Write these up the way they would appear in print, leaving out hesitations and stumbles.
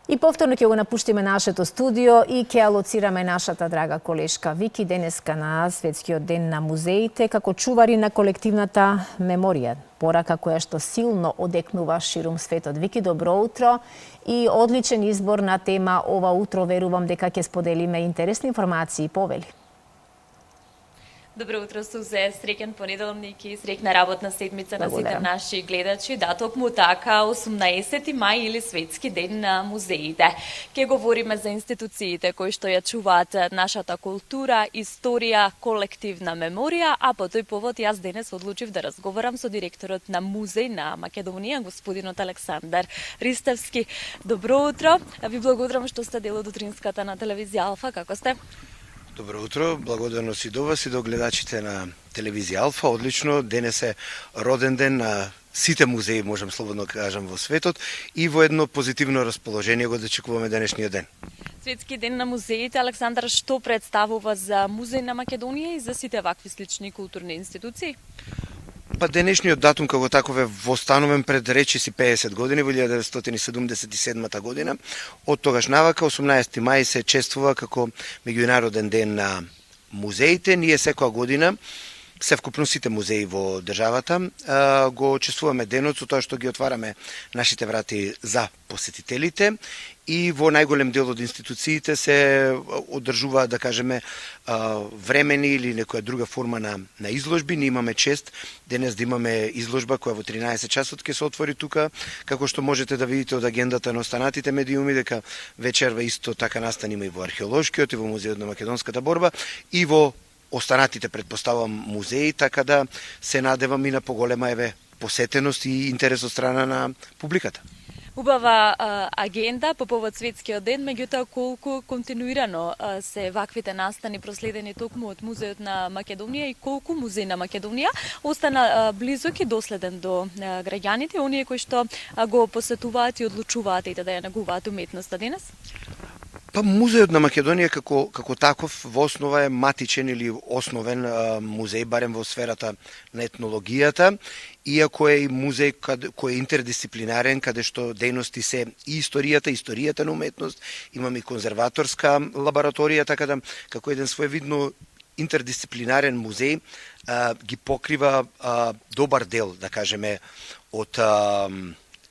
И повторно ќе го напуштиме нашето студио и ќе алоцираме нашата драга колешка Вики денеска на Светскиот ден на музеите како чувари на колективната меморија. Порака која што силно одекнува ширум светот. Вики, добро утро и одличен избор на тема ова утро. Верувам дека ќе споделиме интересни информации и повели. Добро утро, Сузе. Среќен понеделник и среќна работна седмица на сите наши гледачи. Да, токму така, 18 мај или Светски ден на музеите. Ке говориме за институциите кои што ја чуваат нашата култура, историја, колективна меморија, а по тој повод јас денес одлучив да разговарам со директорот на Музеј на Македонија, господинот Александар Ристевски. Добро утро. Ви благодарам што сте дел од утринската на телевизија Алфа. Како сте? Добро утро, благодарност и до вас и до гледачите на телевизија Алфа. Одлично, денес е роден ден на сите музеи, можам слободно кажам, во светот и во едно позитивно расположение го дочекуваме денешниот ден. Светски ден на музеите, Александар, што представува за Музеј на Македонија и за сите вакви слични културни институции? Па денешниот датум како таков е востановен пред речиси 50 години, во 1977 година. Од тогаш навака 18 мај се чествува како меѓународен ден на музеите. Ние секоја година севкупно сите музеи во државата го чествуваме денот со тоа што ги отвараме нашите врати за посетителите и во најголем дел од институциите се одржува, да кажеме, времени или некоја друга форма на изложби. Ние имаме чест денес да имаме изложба која во 13 часот ќе се отвори тука, како што можете да видите од агендата на останатите медиуми, дека вечерва исто така настан има и во археолошкиот и во Музејот на македонската борба и во останатите, предпоставам, музеи, така да се надевам и на поголема посетеност и интерес од страна на публиката. Убава агенда по повод Светскиот ден, меѓутоа колку континуирано се ваквите настани проследени токму од Музејот на Македонија и колку Музеј на Македонија остана близок и доследен до граѓаните, оние кои што го посетуваат и одлучуваат и да ја негуваат уметноста денес? Па Музејот на Македонија како таков во основа е матичен или основен музеј, барем во сферата на етнологијата, иако е и музеј кој е интердисциплинарен, каде што дејности се и историјата на уметност, имаме и конзерваторска лабораторија, така да како еден своевидно интердисциплинарен музеј ги покрива добар дел, да кажеме, од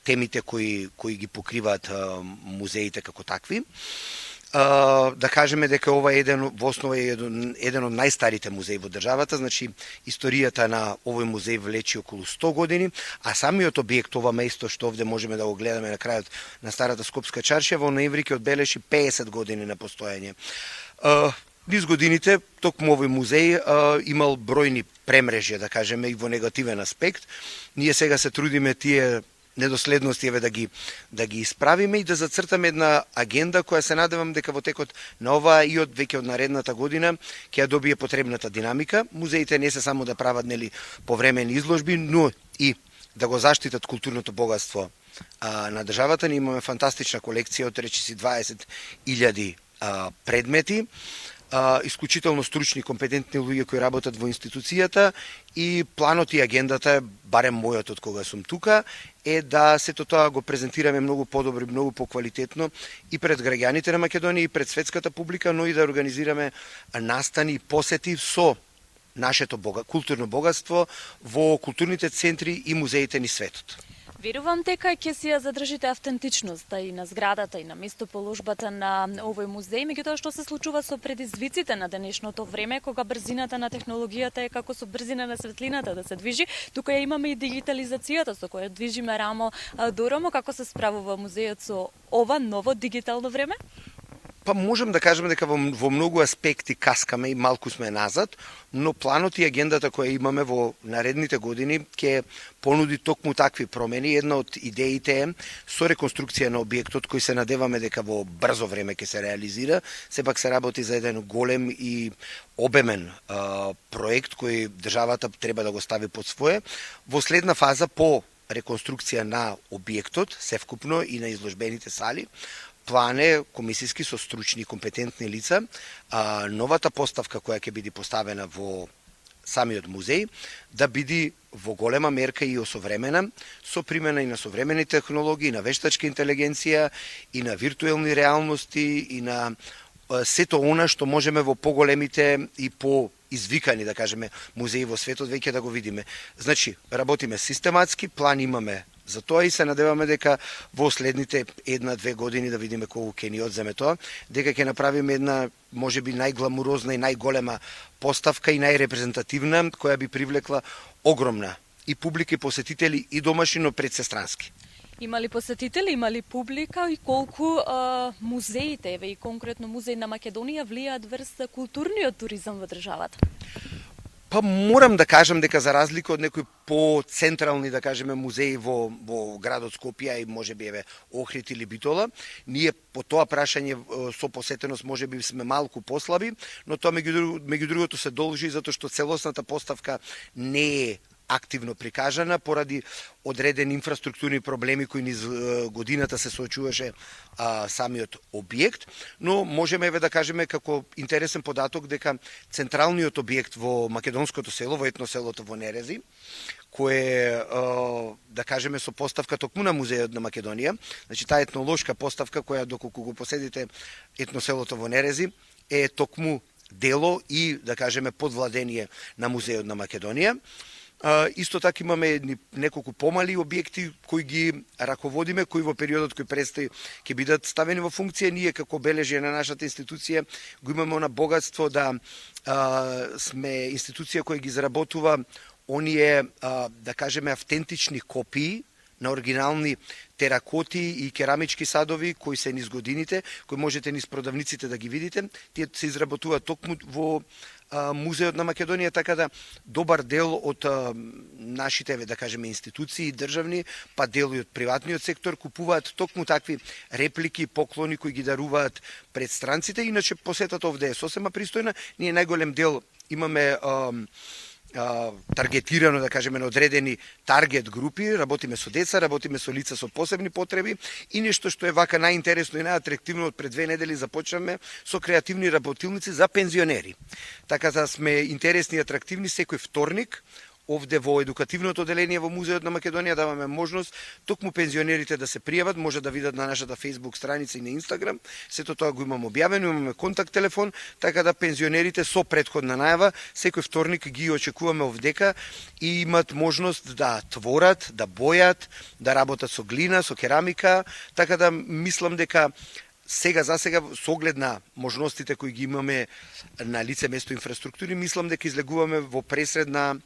темите кои ги покриваат музеите како такви. Да кажеме дека ова е во основа еден од најстарите музеи во државата, значи историјата на овој музеј влечи околу 100 години, а самиот објект, ова место што овде можеме да го гледаме на крајот на старата Скопска чаршија, во ноември ќе одбележи 50 години на постоење. Низ годините, токму овој музеј имал бројни премрежја, да кажеме, и во негативен аспект. Ние сега се трудиме тие недоследности да ги исправиме и да зацртаме една агенда која се надевам дека во текот на оваа и веќе од наредната година ќе ја добие потребната динамика. Музеите не се само да прават повремени изложби, но и да го заштитат културното богатство на државата. Ние имаме фантастична колекција од речиси 20.000 предмети, исклучително стручни, компетентни луѓе кои работат во институцијата и планот и агендата, барем мојот од кога сум тука, е да сето тоа го презентираме многу подобро и многу поквалитетно и пред граѓаните на Македонија и пред светската публика, но и да организираме настани и посети со нашето културно богатство во културните центри и музеите низ светот. Верувам дека ќе си ја задржите автентичноста и на зградата и на местоположбата на овој музеј, меѓутоа што се случува со предизвиците на денешното време, кога брзината на технологијата е како со брзина на светлината да се движи, тука ја имаме и дигитализацијата со која движиме рамо до рамо. Како се справува музејот со ова ново дигитално време? Па можем да кажеме дека во многу аспекти каскаме и малку сме назад, но планот и агендата која имаме во наредните години ќе понуди токму такви промени. Една од идеите е со реконструкција на објектот кој се надеваме дека во брзо време ќе се реализира. Сепак се работи за еден голем и обемен проект кој државата треба да го стави под свое. Во следна фаза по реконструкција на објектот, севкупно и на изложбените сали, план е комисиски со стручни и компетентни лица, новата поставка која ќе биде поставена во самиот музеј да биде во голема мерка и осовремена, со примена и на современи технологии, на вештачка интелигенција, и на виртуелни реалности, и на сето она што можеме во поголемите и по извикани, да кажеме, музеи во светот веќе да го видиме. Значи, работиме систематски, план имаме за тоа и се надеваме дека во следните 1-2 години да видиме колку ќе ни одземе тоа, дека ќе направиме една можеби најгламурозна и најголема поставка и најрепрезентативна, која би привлекла огромна и публика и посетители и домашни, но предсестрански. Има ли посетители, има ли публика и колку музеите, и конкретно музеј на Македонија, влијаат врз културниот туризам во државата? Па морам да кажам дека за разлика од некои по-централни, да кажеме, музеи во градот Скопје и можеби Охрид или Битола, ние по тоа прашање со посетеност можеби сме малку послаби, но тоа меѓу другото се должи затоа што целосната поставка не е активно прикажана поради одредени инфраструктурни проблеми кои низ годината се соочуваше самиот објект, но можеме да кажеме како интересен податок дека централниот објект во македонското село, во етноселото во Нерези, кое да кажеме со поставка токму на музејот на Македонија, значи таа етнолошка поставка која доколку го поседите етноселото во Нерези е токму дело и да кажеме подвладение на музејот на Македонија. Исто така имаме неколку помали објекти кои ги раководиме, кои во периодот кој предстои ќе бидат ставени во функција. Ние како бележје на нашата институција го имаме на богатство да сме институција која ги заработува оние, да кажеме, автентични копии на оригинални теракоти и керамички садови кои се низ годините, кои можете низ продавниците да ги видите. Тие се изработуваат токму во музеот на Македонија, така да добар дел од нашите, да кажеме, институции државни, па дел и од приватниот сектор купуваат токму такви реплики, поклони кои ги даруваат пред странците. Иначе посетата овде е сосема пристојна. Ние најголем дел имаме таргетирано, да кажеме, на одредени таргет групи, работиме со деца, работиме со лица со посебни потреби и нешто што е вака најинтересно и најатрактивно, од пред 2 недели започнаме со креативни работилници за пензионери. Така да сме интересни и атрактивни секој вторник. Овде во едукативното оделение во Музеот на Македонија даваме можност токму пензионерите да се пријават, може да видат на нашата Facebook страница и на Instagram. Сето тоа го имаме објавено, имаме контакт телефон, така да пензионерите со претходна најава секој вторник ги очекуваме овдека и имат можност да творат, да бојат, да работат со глина, со керамика, така да мислам дека за сега, со оглед на можностите кои ги имаме на лице место инфраструктури, мислам дека излегуваме во пресред на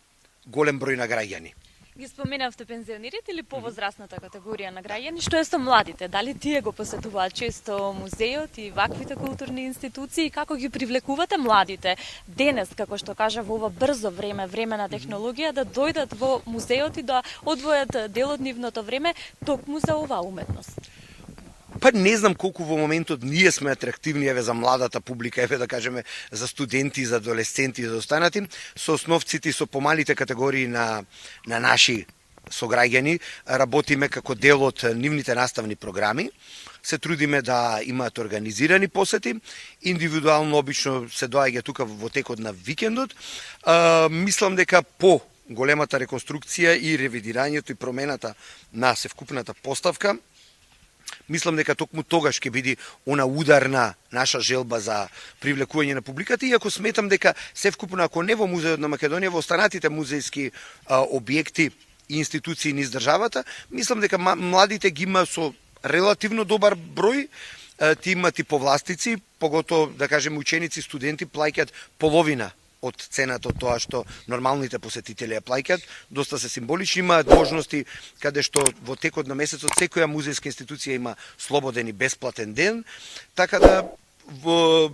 голем број на граѓани. Ги споменавте пензионерите или повозрастната категорија на граѓани? Што е со младите? Дали тие го посетуваат често музеот и ваквите културни институции? Како ги привлекувате младите денес, како што кажа, во ова брзо време на технологија, да дојдат во музеот и да одвојат дел од нивното време токму за оваа уметност? Па не знам колку во моментот ние сме атрактивни за младата публика, да кажеме за студенти, за адолесценти и за останати, со основците и со помалите категории на наши сограѓани работиме како дел од нивните наставни програми. Се трудиме да имаат организирани посети, индивидуално обично се доаѓа тука во текот на викендот. Мислам дека по големата реконструкција и ревидирањето и промената на севкупната поставка, мислам дека токму тогаш ќе биде она ударна наша желба за привлекување на публиката, иако сметам дека севкупно, ако не во Музеот на Македонија, во останатите музејски објекти и институции низ државата, мислам дека младите ги има со релативно добар број, ти имат и повластици, поготово, да кажеме, ученици, студенти плаќаат половина од цената од тоа што нормалните посетители ја плаќаат, доста се символични, имаат можности каде што во текот на месецот секоја музејска институција има слободен и бесплатен ден, така да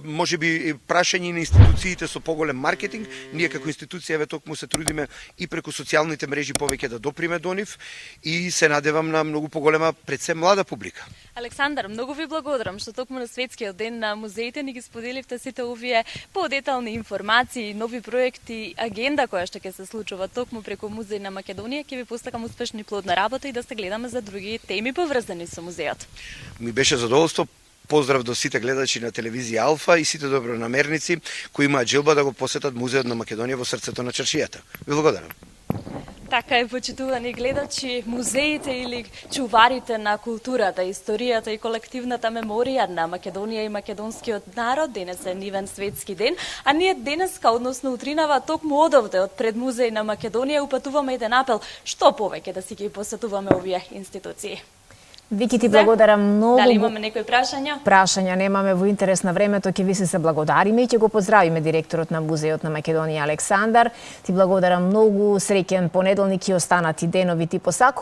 можеби прашање на институциите со поголем маркетинг, ние како институција токму се трудиме и преку социјалните мрежи повеќе да доприме до нив и се надевам на многу поголема пред се млада публика. Александар, многу ви благодарам што токму на Светскиот ден на музеите ни ги споделивте сите овие подетални информации, нови проекти, агенда која што ќе се случува токму преку Музеј на Македонија. Ќе ви постакам успешна и плодна работа и да се гледаме за други теми поврзани со музеот. Ми беше задоволство. Поздрав до сите гледачи на телевизија Алфа и сите добронамерници кои имаат желба да го посетат Музеот на Македонија во срцето на чаршијата. Ви благодарам. Така е, почитувани гледачи, музеите или чуварите на културата, историјата и колективната меморија на Македонија и македонскиот народ денес е нивен светски ден, а ние денеска, односно утринава, токму одовде од пред музеј на Македонија упатуваме еден апел што повеќе да си ги посетуваме овие институции. Вики, ти благодарам многу. Дали имаме некои прашања? Прашања немаме, во интерес на времето ќе ви се благодариме и ќе го поздравиме директорот на Музеот на Македонија Александар. Ти благодарам многу, среќен понеделник и останати денови ти посакувам.